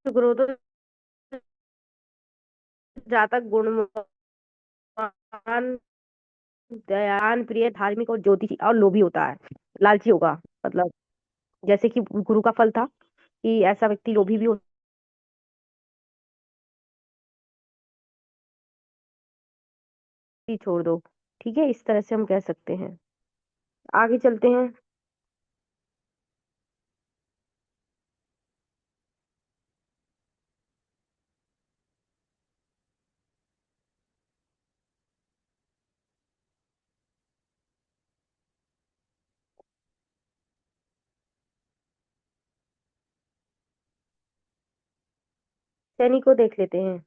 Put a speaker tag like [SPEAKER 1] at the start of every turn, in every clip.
[SPEAKER 1] शुक्र हो तो जातक गुणवान, दयावान, प्रिय, धार्मिक और ज्योतिषी और लोभी होता है। लालची होगा, मतलब जैसे कि गुरु का फल था कि ऐसा व्यक्ति लोभी भी होता ही छोड़ दो। ठीक है, इस तरह से हम कह सकते हैं। आगे चलते हैं। शनि को देख लेते हैं।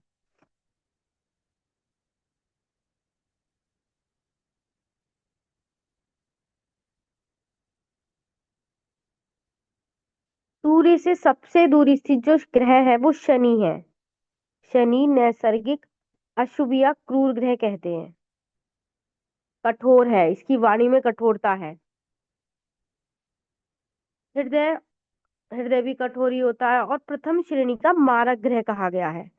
[SPEAKER 1] सूर्य से सबसे दूरी स्थित जो ग्रह है वो शनि है। शनि नैसर्गिक अशुभ या क्रूर ग्रह कहते हैं। कठोर है, इसकी वाणी में कठोरता है। हृदय हृदय भी कठोर ही होता है और प्रथम श्रेणी का मारक ग्रह कहा गया है।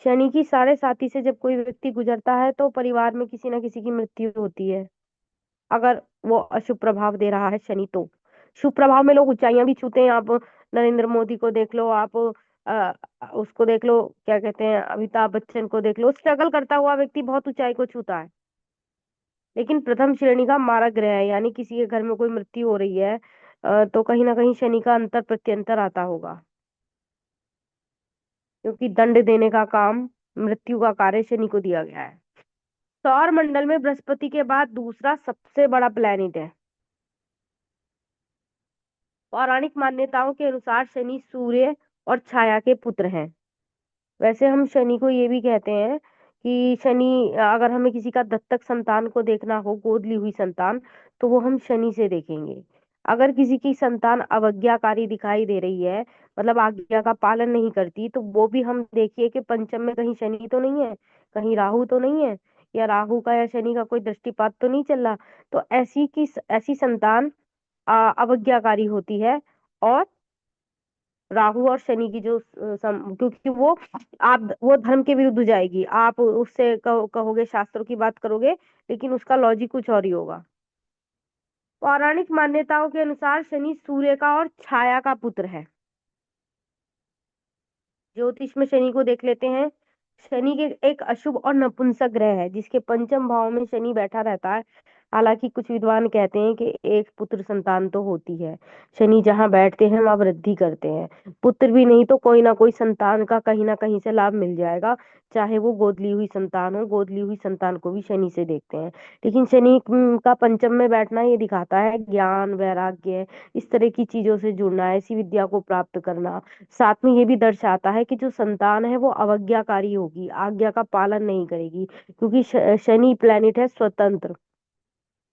[SPEAKER 1] शनि की साढ़े साथी से जब कोई व्यक्ति गुजरता है तो परिवार में किसी न किसी की मृत्यु होती है। अगर वो अशुभ प्रभाव दे रहा है शनि तो। शुभ प्रभाव में लोग ऊंचाइयां भी छूते हैं। आप नरेंद्र मोदी को देख लो, आप उसको देख लो, क्या कहते हैं, अमिताभ बच्चन को देख लो, स्ट्रगल करता हुआ व्यक्ति बहुत ऊंचाई को छूता है। लेकिन प्रथम श्रेणी का मारक ग्रह है, यानी किसी के घर में कोई मृत्यु हो रही है तो कहीं ना कहीं शनि का अंतर प्रत्यंतर आता होगा, क्योंकि दंड देने का काम, मृत्यु का कार्य शनि को दिया गया है। सौर मंडल में बृहस्पति के बाद दूसरा सबसे बड़ा प्लेनेट है। पौराणिक मान्यताओं के अनुसार शनि सूर्य और छाया के पुत्र हैं। वैसे हम शनि को ये भी कहते हैं कि शनि, अगर हमें किसी का दत्तक संतान को देखना हो, गोद ली हुई संतान, तो वो हम शनि से देखेंगे। अगर किसी की संतान अवज्ञाकारी दिखाई दे रही है, मतलब आज्ञा का पालन नहीं करती, तो वो भी हम देखिए कि पंचम में कहीं शनि तो नहीं है, कहीं राहु तो नहीं है, या राहु का या शनि का कोई दृष्टिपात तो नहीं चल रहा। तो ऐसी संतान अवज्ञाकारी होती है। और राहु और शनि की जो क्योंकि वो धर्म के विरुद्ध जाएगी। आप उससे कहोगे, शास्त्रों की बात करोगे, लेकिन उसका लॉजिक कुछ और ही होगा। पौराणिक मान्यताओं के अनुसार शनि सूर्य का और छाया का पुत्र है। ज्योतिष में शनि को देख लेते हैं। शनि के एक अशुभ और नपुंसक ग्रह है, जिसके पंचम भाव में शनि बैठा रहता है। हालांकि कुछ विद्वान कहते हैं कि एक पुत्र संतान तो होती है। शनि जहाँ बैठते हैं वहां वृद्धि करते हैं। पुत्र भी नहीं तो कोई ना कोई संतान का कहीं ना कहीं से लाभ मिल जाएगा। चाहे वो गोद ली हुई संतान हो, गोद ली हुई संतान को भी शनि से देखते हैं। लेकिन शनि का पंचम में बैठना ये दिखाता है ज्ञान, वैराग्य, इस तरह की चीजों से जुड़ना, ऐसी विद्या को प्राप्त करना। साथ में ये भी दर्शाता है कि जो संतान है वो अवज्ञाकारी होगी, आज्ञा का पालन नहीं करेगी, क्योंकि शनि प्लेनेट है स्वतंत्र,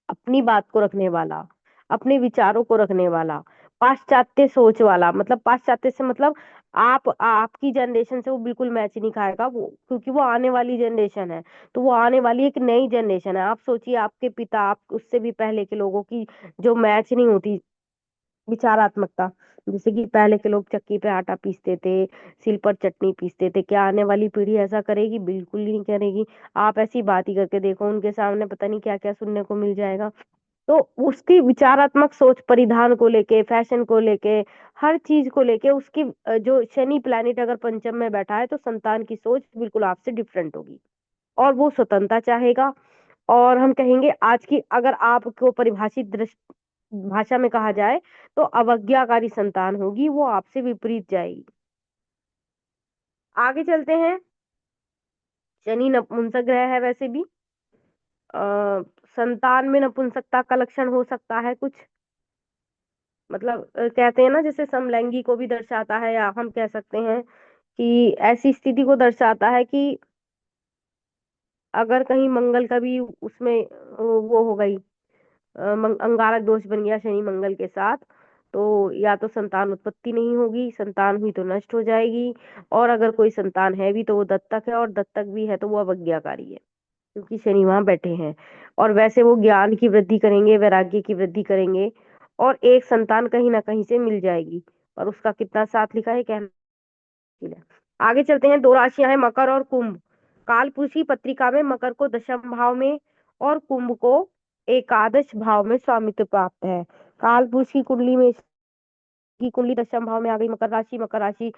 [SPEAKER 1] अपनी बात को रखने वाला, अपने विचारों को रखने वाला, पाश्चात्य सोच वाला। मतलब पाश्चात्य से मतलब आपकी जनरेशन से वो बिल्कुल मैच नहीं खाएगा वो, क्योंकि वो आने वाली जनरेशन है। तो वो आने वाली एक नई जनरेशन है। आप सोचिए, आपके पिता, आप उससे भी पहले के लोगों की जो मैच नहीं होती विचारात्मकता। जैसे कि पहले के लोग चक्की पे आटा पीसते थे, सिल पर चटनी पीसते थे, क्या आने वाली पीढ़ी ऐसा करेगी? बिल्कुल ही नहीं करेगी। आप ऐसी बात ही करके देखो, उनके सामने पता नहीं क्या क्या सुनने को मिल जाएगा। तो उसकी विचारात्मक सोच, परिधान को लेके, फैशन को लेके, हर चीज को लेके उसकी जो शनि प्लैनेट अगर पंचम में बैठा है तो संतान की सोच बिल्कुल आपसे डिफरेंट होगी, और वो स्वतंत्रता चाहेगा। और हम कहेंगे, आज की अगर आपको परिभाषित दृष्टि भाषा में कहा जाए, तो अवज्ञाकारी संतान होगी, वो आपसे विपरीत जाएगी। आगे चलते हैं। शनि नपुंसक ग्रह है वैसे भी। आ, संतान में नपुंसकता का लक्षण हो सकता है कुछ, मतलब कहते हैं ना, जैसे समलैंगी को भी दर्शाता है, या हम कह सकते हैं कि ऐसी स्थिति को दर्शाता है कि अगर कहीं मंगल का भी उसमें वो हो गई, अंगारक दोष बन गया शनि मंगल के साथ, तो या तो संतान उत्पत्ति नहीं होगी, संतान हुई तो नष्ट हो जाएगी। और अगर कोई संतान है भी तो वो दत्तक है, और दत्तक भी है तो वो अवज्ञाकारी है, क्योंकि शनि वहां बैठे हैं। और वैसे वो ज्ञान की वृद्धि करेंगे, वैराग्य की वृद्धि करेंगे, और एक संतान कहीं ना कहीं से मिल जाएगी। और उसका कितना साथ लिखा है कहना मुश्किल है। आगे चलते हैं, दो राशियां हैं मकर और कुंभ। कालपुरुषी पत्रिका में मकर को दशम भाव में और कुंभ को एकादश भाव में स्वामित्व प्राप्त है। कालपुरुष की कुंडली दशम भाव में आ गई मकर राशि। मकर राशि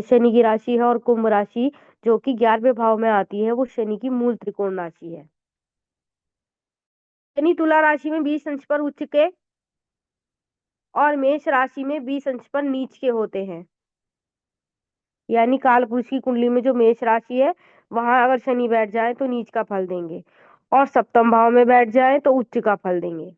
[SPEAKER 1] शनि की राशि है, और कुंभ राशि जो कि 11वें भाव में आती है वो शनि की मूल त्रिकोण राशि है। शनि तुला राशि में 20 अंश पर उच्च के और मेष राशि में 20 अंश पर नीच के होते हैं। यानी कालपुरुष की कुंडली में जो मेष राशि है वहां अगर शनि बैठ जाए तो नीच का फल देंगे, और सप्तम भाव में बैठ जाए तो उच्च का फल देंगे।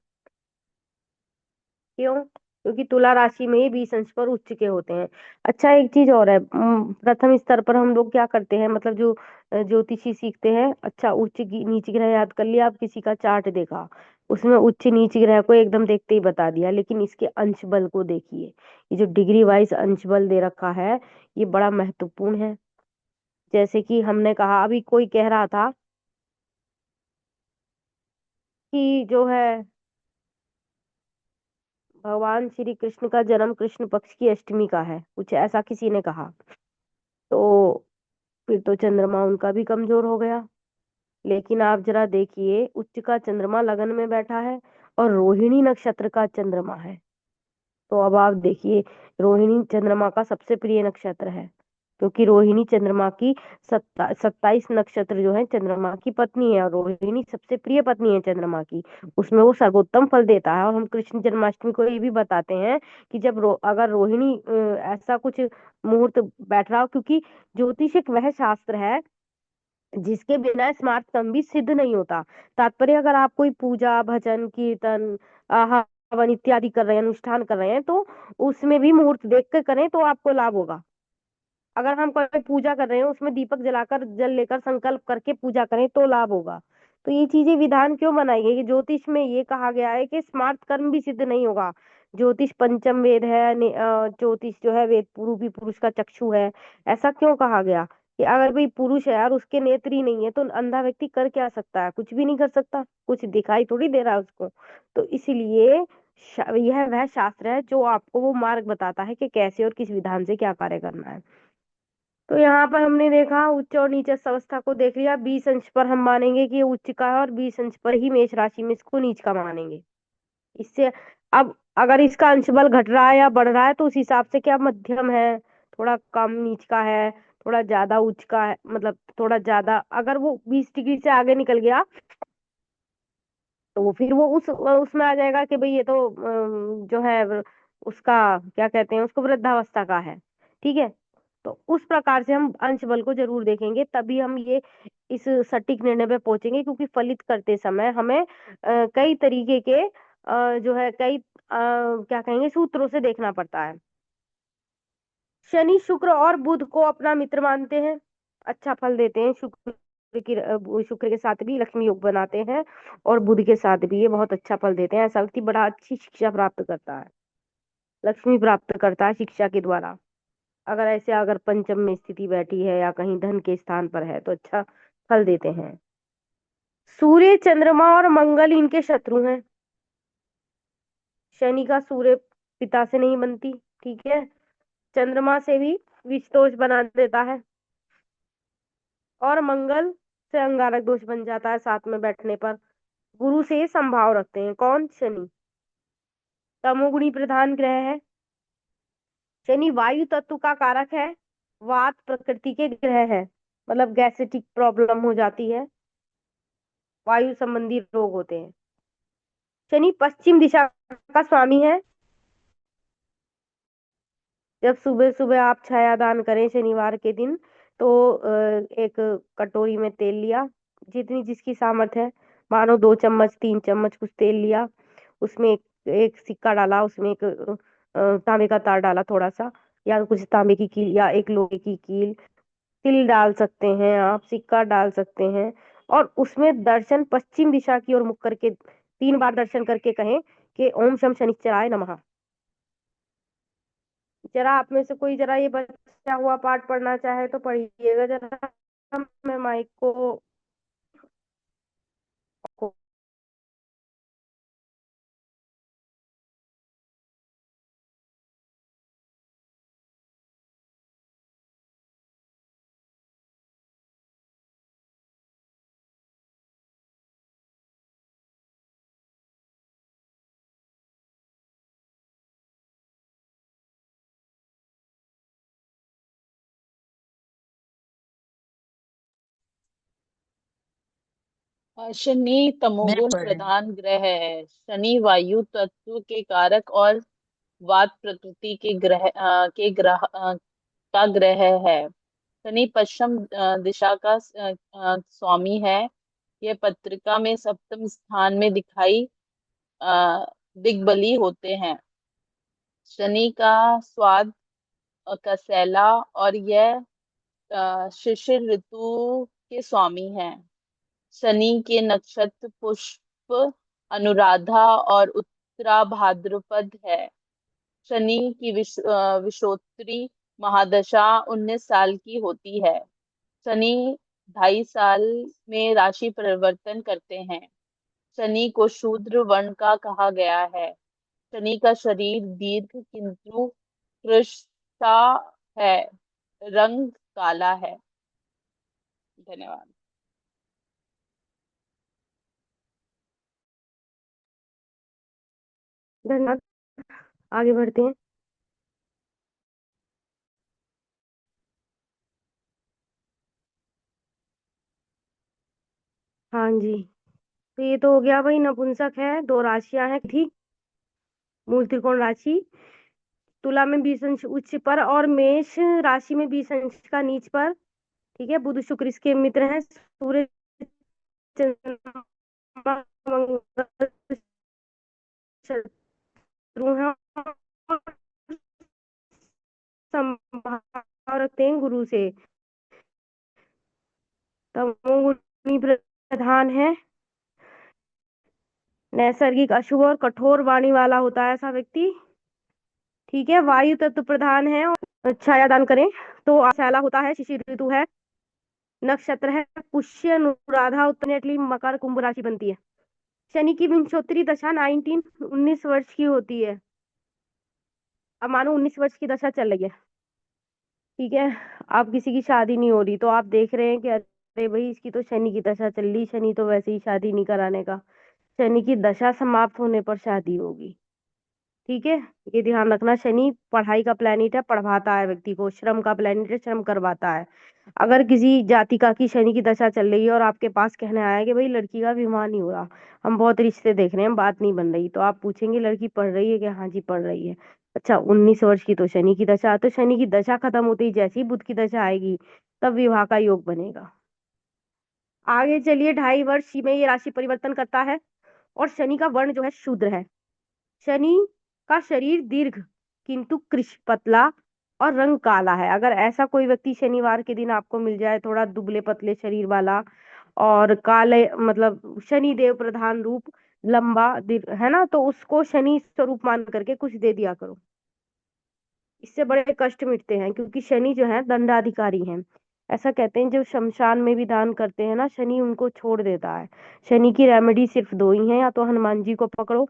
[SPEAKER 1] क्यों? क्योंकि तुला राशि में ही 20 अंश पर उच्च के होते हैं। अच्छा, एक चीज और है, प्रथम स्तर पर हम लोग क्या करते हैं, मतलब जो ज्योतिषी सीखते हैं, अच्छा नीच ग्रह याद कर लिया, आप किसी का चार्ट देखा, उसमें उच्च नीच ग्रह को एकदम देखते ही बता दिया, लेकिन इसके अंश बल को देखिए। ये जो डिग्री वाइज अंश बल दे रखा है ये बड़ा महत्वपूर्ण है। जैसे कि हमने कहा, अभी कोई कह रहा था कि जो है भगवान श्री कृष्ण का जन्म कृष्ण पक्ष की अष्टमी का है, कुछ ऐसा किसी ने कहा। तो फिर तो चंद्रमा उनका भी कमजोर हो गया। लेकिन आप जरा देखिए, उच्च का चंद्रमा लगन में बैठा है और रोहिणी नक्षत्र का चंद्रमा है। तो अब आप देखिए, रोहिणी चंद्रमा का सबसे प्रिय नक्षत्र है, क्योंकि रोहिणी चंद्रमा की 27 नक्षत्र जो है चंद्रमा की पत्नी है, और रोहिणी सबसे प्रिय पत्नी है चंद्रमा की। उसमें वो सर्वोत्तम फल देता है। और हम कृष्ण जन्माष्टमी को ये भी बताते हैं कि जब अगर रोहिणी ऐसा कुछ मुहूर्त बैठ रहा हो, क्योंकि ज्योतिष एक वह शास्त्र है जिसके बिना स्मार्ट कर्म भी सिद्ध नहीं होता। तात्पर्य, अगर आप कोई पूजा भजन कीर्तन हवन इत्यादि कर रहे हैं, अनुष्ठान कर रहे हैं, तो उसमें भी मुहूर्त देख कर करें तो आपको लाभ होगा। अगर हम कोई पूजा कर रहे हैं उसमें दीपक जलाकर जल लेकर संकल्प करके पूजा करें तो लाभ होगा। तो ये चीजें विधान क्यों बनाई गई कि ज्योतिष में ये कहा गया है कि स्मार्ट कर्म भी सिद्ध नहीं होगा। ज्योतिष पंचम वेद है, ज्योतिष जो है वेद रूपी पुरुष का चक्षु है। ऐसा क्यों कहा गया कि अगर भाई पुरुष है और उसके नेत्र ही नहीं है तो अंधा व्यक्ति कर क्या सकता है? कुछ भी नहीं कर सकता, कुछ दिखाई थोड़ी दे रहा है उसको। तो इसलिए यह वह शास्त्र है जो आपको वो मार्ग बताता है कि कैसे और किस विधान से क्या कार्य करना है। तो यहाँ पर हमने देखा उच्च और नीच अवस्था को देख लिया। 20 अंश पर हम मानेंगे कि ये उच्च का है, और 20 अंश पर ही मेष राशि में इसको नीच का मानेंगे। इससे अब अगर इसका अंश बल घट रहा है या बढ़ रहा है तो उस हिसाब से क्या मध्यम है, थोड़ा कम नीच का है, थोड़ा ज्यादा उच्च का है, मतलब थोड़ा ज्यादा, अगर वो 20 डिग्री से आगे निकल गया तो वो फिर वो उसमें आ जाएगा कि भाई ये तो जो है उसका क्या कहते हैं, उसको वृद्धावस्था का है। ठीक है, तो उस प्रकार से हम अंश बल को जरूर देखेंगे, तभी हम ये इस सटीक निर्णय पे पहुंचेंगे। क्योंकि फलित करते समय हमें कई तरीके के जो है कई क्या कहेंगे सूत्रों से देखना पड़ता है। शनि शुक्र और बुध को अपना मित्र मानते हैं, अच्छा फल देते हैं। शुक्र के साथ भी लक्ष्मी योग बनाते हैं, और बुध के साथ भी ये बहुत अच्छा फल देते हैं। ऐसा व्यक्ति बड़ा अच्छी शिक्षा प्राप्त करता है, लक्ष्मी प्राप्त करता है शिक्षा के द्वारा। अगर पंचम में स्थिति बैठी है या कहीं धन के स्थान पर है तो अच्छा फल देते हैं। सूर्य चंद्रमा और मंगल इनके शत्रु हैं। शनि का सूर्य पिता से नहीं बनती, ठीक है, चंद्रमा से भी विष दोष बना देता है, और मंगल से अंगारक दोष बन जाता है साथ में बैठने पर। गुरु से संभाव रखते हैं, कौन? शनि। तमोगुणी प्रधान ग्रह है। शनि वायु तत्व का कारक है, वात प्रकृति के ग्रह है, मतलब गैस्ट्रिक प्रॉब्लम हो जाती है, वायु संबंधी रोग होते हैं। शनि पश्चिम दिशा का स्वामी है। जब सुबह सुबह आप छाया दान करें शनिवार के दिन, तो एक कटोरी में तेल लिया, जितनी जिसकी सामर्थ्य है, मानो 2 चम्मच 3 चम्मच कुछ तेल लिया, उसमें एक सिक्का डाला, उसमें एक तांबे का तार डाला थोड़ा सा, या कुछ तांबे की कील या एक लोहे की कील, तिल डाल सकते हैं आप, सिक्का डाल सकते हैं, और उसमें दर्शन पश्चिम दिशा की ओर मुख करके 3 बार दर्शन करके कहें कि ओम शम शनिश्चराय नमः। जरा आप में से कोई जरा ये बचा हुआ पाठ पढ़ना चाहे तो पढ़िएगा जरा। मैं माइक को
[SPEAKER 2] शनि
[SPEAKER 1] मैं
[SPEAKER 2] तमोगुण
[SPEAKER 1] पढ़ रही हूँ।
[SPEAKER 2] प्रधान ग्रह है। शनि वायु तत्व के कारक और वात प्रकृति के का ग्रह है। शनि पश्चिम दिशा का स्वामी है। यह पत्रिका में सप्तम स्थान में दिखाई अ, दिग्बली होते हैं। शनि का स्वाद कसैला और यह शिशिर ऋतु के स्वामी हैं। शनि के नक्षत्र पुष्प, अनुराधा और उत्तरा भाद्रपद है। शनि की विषोत्तरी महादशा 19 साल की होती है। शनि 2.5 साल में राशि परिवर्तन करते हैं। शनि को शूद्र वर्ण का कहा गया है। शनि का शरीर दीर्घ किंतु कृशता है। रंग काला है। धन्यवाद।
[SPEAKER 1] धन्यवाद। आगे बढ़ते हैं। हाँ जी। तो ये तो हो गया भाई, नपुंसक है, दो राशियां हैं ठीक। मूल त्रिकोण राशि, तुला में 20 अंश उच्च पर और मेष राशि में 20 अंश का नीच पर। ठीक है, बुध शुक्र इसके मित्र हैं, सूर्य चंद्रमा मंगल शत्रु हैं, और संभाव रखते हैं गुरु से। तमोगुणी प्रधान है, नैसर्गिक अशुभ और कठोर वाणी वाला होता है ऐसा व्यक्ति। ठीक है, वायु तत्व प्रधान है और छाया दान करें तो आशाला होता है, शिशिर ऋतु है, नक्षत्र है पुष्य अनुराधा, उत्तरनेटली मकर कुंभ राशि बनती है। शनि की विंशोत्तरी दशा 19 की होती है। अब मानो 19 वर्ष की दशा चल रही है। ठीक है, अब किसी की शादी नहीं हो रही तो आप देख रहे हैं कि अरे भाई इसकी तो शनि की दशा चल रही, शनि तो वैसे ही शादी नहीं कराने का। शनि की दशा समाप्त होने पर शादी होगी। ठीक है, ये ध्यान रखना। शनि पढ़ाई का प्लेनेट है, पढ़वाता है व्यक्ति को, श्रम का प्लेनेट है, श्रम करवाता है। अगर किसी जातिका की शनि की दशा चल रही है और आपके पास कहने आया कि भाई लड़की का विवाह नहीं हो रहा, हम बहुत रिश्ते देख रहे हैं, बात नहीं बन रही, तो आप पूछेंगे लड़की पढ़ रही है क्या? हाँ जी पढ़ रही है। अच्छा, 19 वर्ष की तो शनि की दशा, तो शनि की दशा खत्म होते ही जैसे ही बुध की दशा आएगी तब विवाह का योग बनेगा। आगे चलिए, 2.5 वर्ष में ये राशि परिवर्तन करता है और शनि का वर्ण जो है शूद्र है। शनि का शरीर दीर्घ किंतु कृश पतला और रंग काला है। अगर ऐसा कोई व्यक्ति शनिवार के दिन आपको मिल जाए, थोड़ा दुबले पतले शरीर वाला और काले, मतलब शनि देव प्रधान रूप, लंबा है ना, तो उसको शनि स्वरूप मान करके कुछ दे दिया करो। इससे बड़े कष्ट मिटते हैं, क्योंकि शनि जो है दंडाधिकारी है। ऐसा कहते हैं जो शमशान में भी दान करते हैं ना, शनि उनको छोड़ देता है। शनि की रेमेडी सिर्फ दो ही है, या तो हनुमान जी को पकड़ो,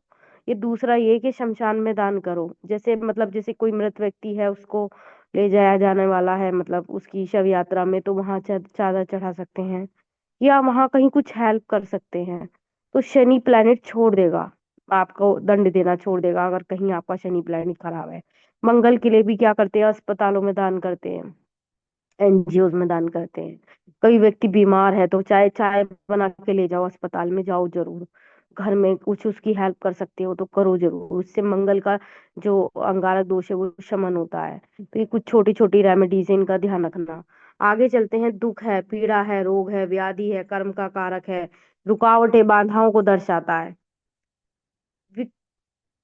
[SPEAKER 1] ये दूसरा ये कि शमशान में दान करो। जैसे मतलब जैसे कोई मृत व्यक्ति है, उसको ले जाया जाने वाला है, मतलब उसकी शव यात्रा में, तो वहां चादर चढ़ा सकते हैं या वहां कहीं कुछ हेल्प कर सकते हैं। तो शनि प्लेनेट छोड़ देगा, आपको दंड देना छोड़ देगा अगर कहीं आपका शनि प्लेनेट खराब है। मंगल के लिए भी क्या करते हैं, अस्पतालों में दान करते हैं, एनजीओ में दान करते हैं। कोई व्यक्ति बीमार है तो चाय चाय बना के ले जाओ, अस्पताल में जाओ जरूर। घर में कुछ उसकी हेल्प कर सकते हो तो करो जरूर, उससे मंगल का जो अंगारक दोष है वो शमन होता है। तो ये कुछ छोटी छोटी रेमेडीज है, इनका ध्यान रखना। आगे चलते हैं। दुख है, पीड़ा है, रोग है, व्याधि है, कर्म का कारक है, रुकावटें बाधाओं को दर्शाता है।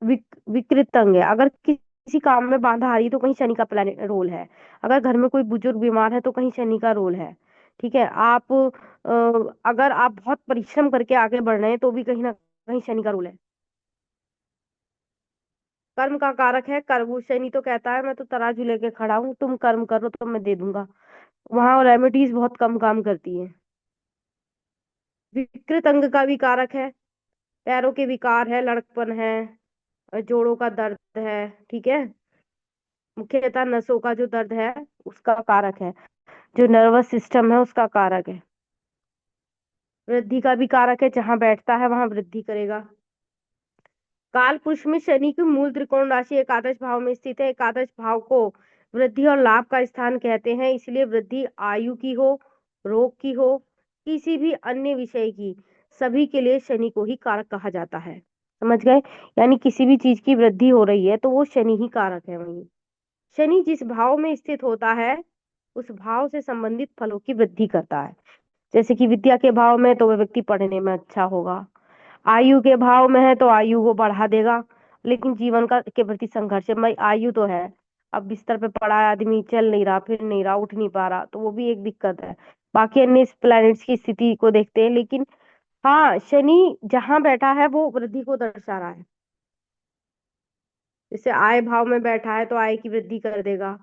[SPEAKER 1] विकृत अंग है, अगर किसी काम में बाधा आ रही है तो कहीं शनि का प्लानिट रोल है। अगर घर में कोई बुजुर्ग बीमार है तो कहीं शनि का रोल है। ठीक है, आप अगर आप बहुत परिश्रम करके आगे बढ़ रहे हैं तो भी कहीं ना कहीं शनि का रोल है। कर्म का कारक है, कर्म, शनि तो कहता है मैं तो तराजू लेके खड़ा हूँ, तुम कर्म करो तो मैं दे दूंगा। वहां रेमेडीज बहुत कम काम करती है। विकृत अंग का भी कारक है, पैरों के विकार है, लड़कपन है, जोड़ों का दर्द है। ठीक है, मुख्यतः नसों का जो दर्द है उसका कारक है, जो नर्वस सिस्टम है उसका कारक है। वृद्धि का भी कारक है, जहां बैठता है वहां वृद्धि करेगा। काल पुरुष में शनि की मूल त्रिकोण राशि एकादश भाव में स्थित है। एकादश भाव को वृद्धि और लाभ का स्थान कहते हैं, इसलिए वृद्धि आयु की हो, रोग की हो, किसी भी अन्य विषय की, सभी के लिए शनि को ही कारक कहा जाता है। समझ गए? यानी किसी भी चीज की वृद्धि हो रही है तो वो शनि ही कारक है वहीं। शनि जिस भाव में स्थित होता है उस भाव से संबंधित फलों की वृद्धि करता है। जैसे कि विद्या के भाव में तो वह व्यक्ति पढ़ने में अच्छा होगा, आयु के भाव में है तो आयु को बढ़ा देगा, लेकिन जीवन का के प्रति संघर्ष है। भाई आयु तो है, अब बिस्तर पे पड़ा है आदमी, चल नहीं रहा, फिर नहीं रहा, उठ नहीं पा रहा, तो वो भी एक दिक्कत है। बाकी अन्य प्लैनेट्स की स्थिति को देखते हैं, लेकिन हाँ, शनि जहां बैठा है वो वृद्धि को दर्शा रहा है। जैसे आय भाव में बैठा है तो आय की वृद्धि कर देगा।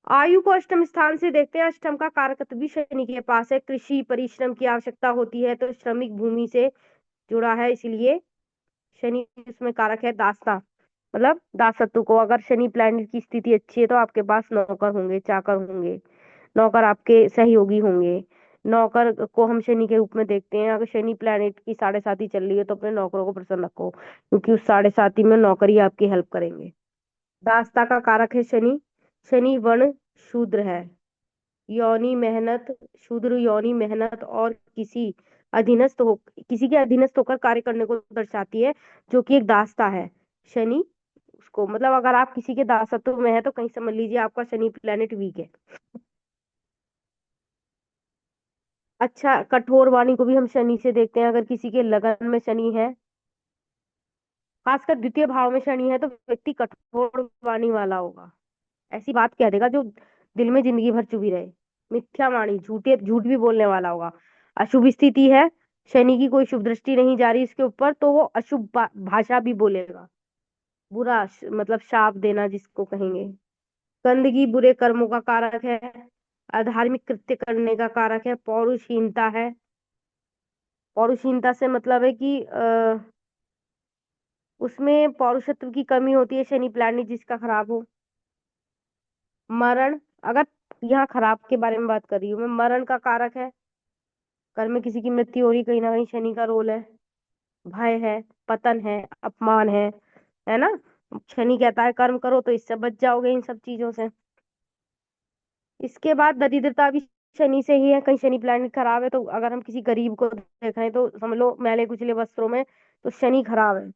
[SPEAKER 1] आयु को अष्टम स्थान से देखते हैं, अष्टम का कारकत्व भी शनि के पास है। कृषि परिश्रम की आवश्यकता होती है तो श्रमिक भूमि से जुड़ा है, इसलिए शनि उसमें कारक है। दासता मतलब दासत्व को, अगर शनि प्लैनेट की स्थिति अच्छी है तो आपके पास नौकर होंगे, चाकर होंगे, नौकर आपके सहयोगी होंगे। नौकर को हम शनि के रूप में देखते हैं। अगर शनि प्लैनेट की साढ़े साती चल रही है तो अपने नौकरों को प्रसन्न रखो, क्योंकि उस साढ़े साती में नौकर ही आपकी हेल्प करेंगे। दासता का कारक है शनि। शनि वर्ण शूद्र है, योनि मेहनत, शूद्र योनि मेहनत और किसी के अधीनस्थ होकर कार्य करने को दर्शाती है, जो कि एक दासता है। शनि उसको मतलब अगर आप किसी के दासत्व में है तो कहीं समझ लीजिए आपका शनि प्लेनेट वीक है। अच्छा, कठोर वाणी को भी हम शनि से देखते हैं। अगर किसी के लगन में शनि है, खासकर द्वितीय भाव में शनि है, तो व्यक्ति कठोर वाणी वाला होगा। ऐसी बात कह देगा जो दिल में जिंदगी भर चुभी रहे। मिथ्या वाणी, झूठ भी बोलने वाला होगा। अशुभ स्थिति है, शनि की कोई शुभ दृष्टि नहीं जा रही इसके ऊपर, तो वो अशुभ भाषा भी बोलेगा। मतलब शाप देना जिसको कहेंगे। गंदगी बुरे कर्मों का कारक है, अधार्मिक कृत्य करने का कारक है, पौरुषहीनता है। पौरुषहीनता से मतलब है कि उसमें पौरुषत्व की कमी होती है, शनि प्लैनेट जिसका खराब हो। मरण, अगर यहाँ खराब के बारे में बात कर रही हूँ मैं, मरण का कारक है। घर में किसी की मृत्यु हो रही, कहीं ना कहीं शनि का रोल है। भय है, पतन है, अपमान है ना? शनि कहता है कर्म करो तो इससे बच जाओगे, इन सब चीजों से। इसके बाद दरिद्रता भी शनि से ही है। कहीं शनि प्लैनेट खराब है तो अगर हम किसी गरीब को देख रहे हैं तो समझ लो मैले कुचले वस्त्रों में, तो शनि खराब है।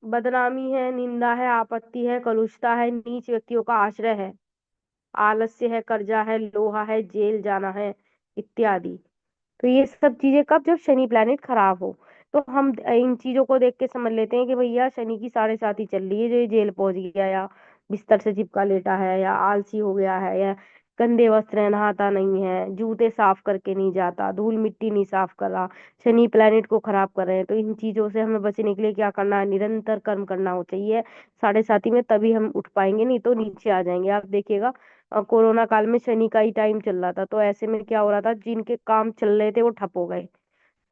[SPEAKER 1] बदनामी है, निंदा है, आपत्ति है, कलुषता है, नीच व्यक्तियों का आश्रय है, आलस्य है, कर्जा है, लोहा है, जेल जाना है, इत्यादि। तो ये सब चीजें कब, जब शनि प्लैनेट खराब हो। तो हम इन चीजों को देख के समझ लेते हैं कि भैया शनि की साढ़े सात ही चल रही है, जो ये जेल पहुंच गया, या बिस्तर से चिपका लेटा है, या आलसी हो गया है, या गंदे वस्त्र है, नहाता नहीं है, जूते साफ करके नहीं जाता, धूल मिट्टी नहीं साफ कर रहा, शनि प्लैनेट को खराब कर रहे हैं। तो इन चीजों से हमें बचने के लिए क्या करना है? निरंतर कर्म करना हो चाहिए साढ़े सात ही में, तभी हम उठ पाएंगे, नहीं तो नीचे आ जाएंगे। आप देखिएगा कोरोना काल में शनि का ही टाइम चल रहा था, तो ऐसे में क्या हो रहा था, जिनके काम चल रहे थे वो ठप हो गए,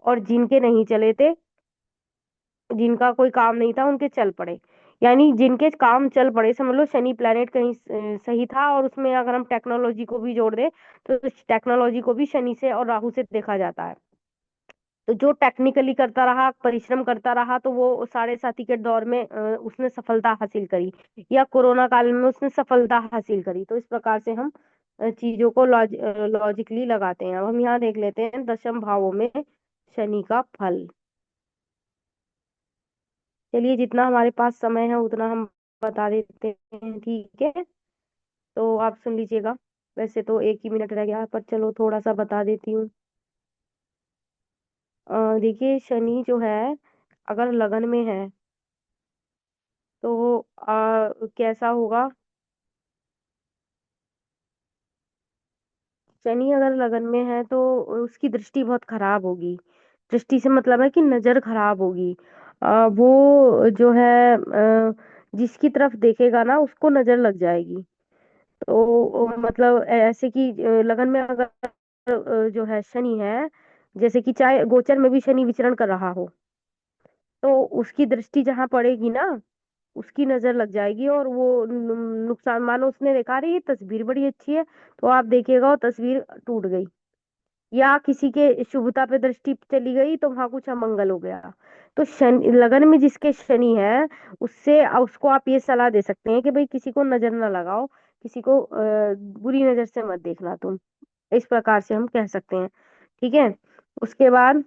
[SPEAKER 1] और जिनके नहीं चले थे, जिनका कोई काम नहीं था, उनके चल पड़े। यानी जिनके काम चल पड़े, समझ लो शनि प्लैनेट कहीं सही था। और उसमें अगर हम टेक्नोलॉजी को भी जोड़ दें तो टेक्नोलॉजी को भी शनि से और राहु से देखा जाता है। तो जो टेक्निकली करता रहा, परिश्रम करता रहा, तो वो साढ़े साथी के दौर में उसने सफलता हासिल करी, या कोरोना काल में उसने सफलता हासिल करी। तो इस प्रकार से हम चीजों को लॉजिकली लगाते हैं। अब हम यहाँ देख लेते हैं दशम भावों में शनि का फल। चलिए, जितना हमारे पास समय है उतना हम बता देते हैं, ठीक है? तो आप सुन लीजिएगा। वैसे तो एक ही मिनट रह गया, पर चलो थोड़ा सा बता देती हूँ। देखिए, शनि जो है अगर लगन में है तो कैसा होगा? शनि अगर लगन में है तो उसकी दृष्टि बहुत खराब होगी। दृष्टि से मतलब है कि नजर खराब होगी। वो जो है जिसकी तरफ देखेगा ना उसको नजर लग जाएगी। तो मतलब ऐसे कि लगन में अगर जो है शनि है, जैसे कि चाहे गोचर में भी शनि विचरण कर रहा हो, तो उसकी दृष्टि जहां पड़ेगी ना उसकी नजर लग जाएगी, और वो नुकसान। मानो उसने देखा अरे ये तस्वीर बड़ी अच्छी है, तो आप देखिएगा वो तस्वीर टूट गई, या किसी के शुभता पे दृष्टि चली गई तो वहां कुछ अमंगल हो गया। तो शनि लगन में जिसके शनि है, उससे उसको आप ये सलाह दे सकते हैं कि भाई किसी को नजर ना लगाओ, किसी को बुरी नजर से मत देखना तुम। इस प्रकार से हम कह सकते हैं। ठीक है। उसके बाद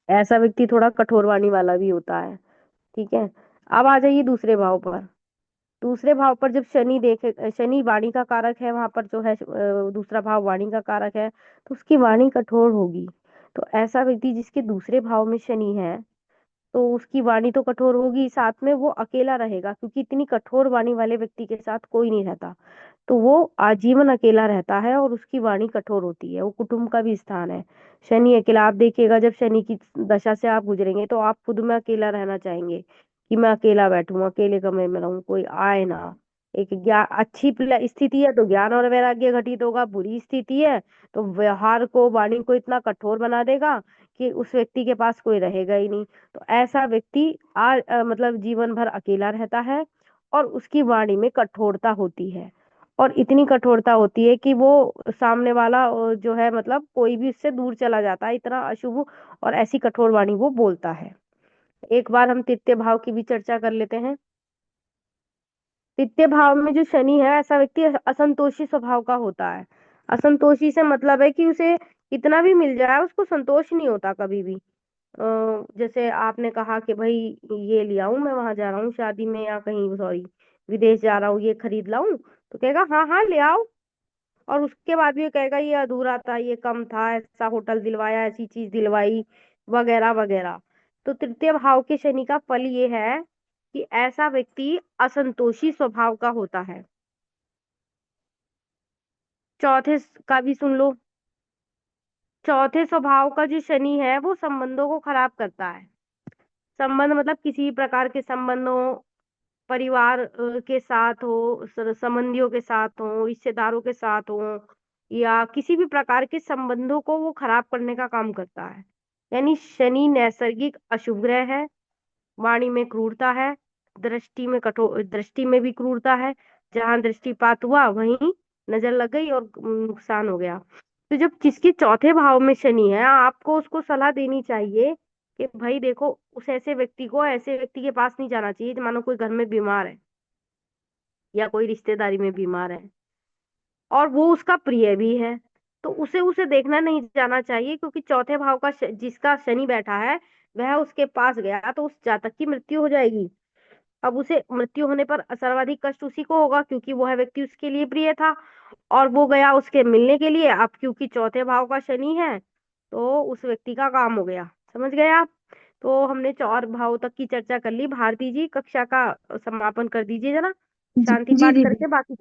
[SPEAKER 1] ऐसा व्यक्ति थोड़ा कठोर वाणी वाला भी होता है। ठीक है। अब आ जाइए दूसरे भाव पर। दूसरे भाव पर जब शनि देखे, शनि वाणी का कारक है, वहां पर जो है दूसरा भाव वाणी का कारक है, तो उसकी वाणी कठोर होगी। तो ऐसा व्यक्ति जिसके दूसरे भाव में शनि है, तो उसकी वाणी तो कठोर होगी, साथ में वो अकेला रहेगा, क्योंकि इतनी कठोर वाणी वाले व्यक्ति के साथ कोई नहीं रहता। तो वो आजीवन अकेला रहता है और उसकी वाणी कठोर होती है। वो कुटुंब का भी स्थान है। शनि अकेला, आप देखिएगा जब शनि की दशा से आप गुजरेंगे तो आप खुद में अकेला रहना चाहेंगे, कि मैं अकेला बैठूं, अकेले कमरे में रहूं, कोई आए ना। एक ज्ञान अच्छी स्थिति है तो ज्ञान और वैराग्य घटित होगा, बुरी स्थिति है तो व्यवहार को, वाणी को इतना कठोर बना देगा कि उस व्यक्ति के पास कोई रहेगा ही नहीं। तो ऐसा व्यक्ति मतलब जीवन भर अकेला रहता है, और उसकी वाणी में कठोरता होती है। और इतनी कठोरता होती है कि वो सामने वाला जो है, मतलब कोई भी उससे दूर चला जाता है, इतना अशुभ और ऐसी कठोर वाणी वो बोलता है। एक बार हम तृतीय भाव की भी चर्चा कर लेते हैं। तृतीय भाव में जो शनि है, ऐसा व्यक्ति असंतोषी स्वभाव का होता है। असंतोषी से मतलब है कि उसे कितना भी मिल जाए उसको संतोष नहीं होता कभी भी। जैसे आपने कहा कि भाई ये ले आऊं, मैं वहां जा रहा हूँ शादी में, या कहीं सॉरी विदेश जा रहा हूँ, ये खरीद लाऊं, तो कहेगा हाँ हाँ ले आओ। और उसके बाद भी ये कहेगा ये अधूरा था, ये कम था, ऐसा होटल दिलवाया, ऐसी चीज दिलवाई, वगैरह वगैरह। तो तृतीय भाव के शनि का फल ये है कि ऐसा व्यक्ति असंतोषी स्वभाव का होता है। चौथे का भी सुन लो। चौथे स्वभाव का जो शनि है वो संबंधों को खराब करता है। संबंध मतलब किसी प्रकार के संबंध हो, परिवार के साथ हो, संबंधियों के साथ हो, रिश्तेदारों के साथ हो, या किसी भी प्रकार के संबंधों को वो खराब करने का काम करता है। यानी शनि नैसर्गिक अशुभ ग्रह है। वाणी में क्रूरता है, दृष्टि में कठोर, दृष्टि में भी क्रूरता है। जहां दृष्टिपात हुआ वहीं नजर लग गई और नुकसान हो गया। तो जब किसके चौथे भाव में शनि है, आपको उसको सलाह देनी चाहिए कि भाई देखो, उस ऐसे व्यक्ति को ऐसे व्यक्ति के पास नहीं जाना चाहिए, मानो कोई घर में बीमार है या कोई रिश्तेदारी में बीमार है और वो उसका प्रिय भी है, तो उसे उसे देखना नहीं जाना चाहिए, क्योंकि चौथे भाव का जिसका शनि बैठा है, वह उसके पास गया तो उस जातक की मृत्यु हो जाएगी। अब उसे मृत्यु होने पर सर्वाधिक कष्ट उसी को होगा, क्योंकि वह व्यक्ति उसके लिए प्रिय था और वो गया उसके मिलने के लिए। अब क्योंकि चौथे भाव का शनि है, तो उस व्यक्ति का काम हो गया। समझ गए आप? तो हमने 4 भाव तक की चर्चा कर ली। भारती जी, कक्षा का समापन कर दीजिए जरा,
[SPEAKER 3] जी
[SPEAKER 1] शांति
[SPEAKER 3] जी
[SPEAKER 1] पाठ
[SPEAKER 3] दीदी।
[SPEAKER 1] करके बाकी